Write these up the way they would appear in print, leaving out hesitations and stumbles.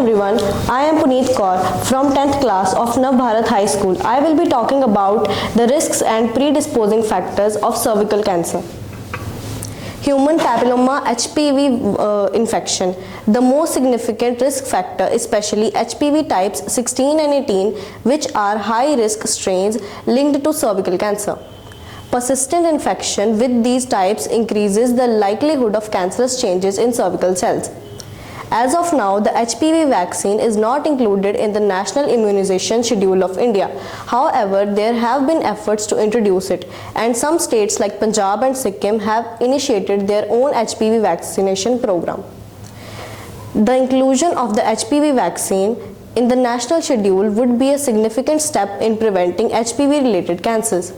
everyone, I am Puneet Kaur from 10th class of Nav Bharat High School. I will be talking about the risks and predisposing factors of cervical cancer. Human papilloma HPV infection. The most significant risk factor, especially HPV types 16 and 18, which are high risk strains linked to cervical cancer. Persistent infection with these types increases the likelihood of cancerous changes in cervical cells. As of now, the HPV vaccine is not included in the National Immunization Schedule of India. However, there have been efforts to introduce it, and some states like Punjab and Sikkim have initiated their own HPV vaccination program. The inclusion of the HPV vaccine in the national schedule would be a significant step in preventing HPV-related cancers.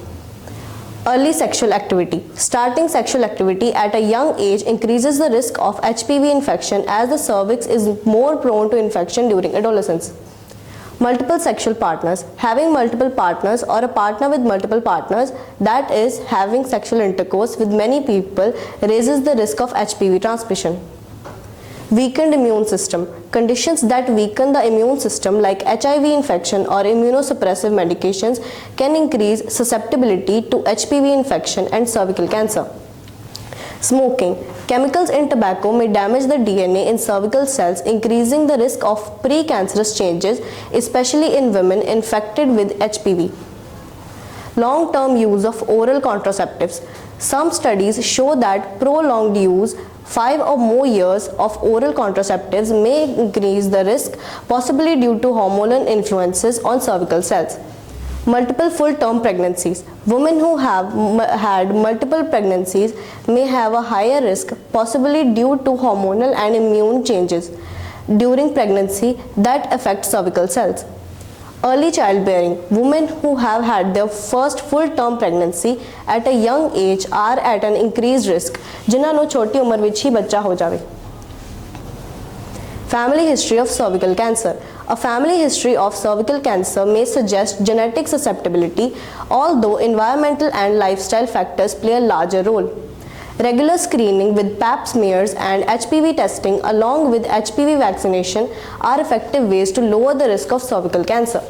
Early sexual activity. Starting sexual activity at a young age increases the risk of HPV infection as the cervix is more prone to infection during adolescence. Multiple sexual partners. Having multiple partners or a partner with multiple partners, that is, having sexual intercourse with many people, raises the risk of HPV transmission. Weakened immune system. Conditions that weaken the immune system like HIV infection or immunosuppressive medications can increase susceptibility to HPV infection and cervical cancer. Smoking. Chemicals in tobacco may damage the DNA in cervical cells, increasing the risk of precancerous changes, especially in women infected with HPV. Long-term use of oral contraceptives. Some studies show that prolonged use 5 or more years of oral contraceptives may increase the risk, possibly due to hormonal influences on cervical cells. Multiple full-term pregnancies. Women who have had multiple pregnancies may have a higher risk, possibly due to hormonal and immune changes during pregnancy that affect cervical cells. Early childbearing. Women who have had their first full-term pregnancy at a young age are at an increased risk, जिन्हां ਨੂੰ ਛੋਟੀ ਉਮਰ ਵਿੱਚ ਹੀ ਬੱਚਾ ਹੋ ਜਾਵੇ. Family history of cervical cancer. A family history of cervical cancer may suggest genetic susceptibility, although environmental and lifestyle factors play a larger role. Regular screening with pap smears and HPV testing along with HPV vaccination are effective ways to lower the risk of cervical cancer.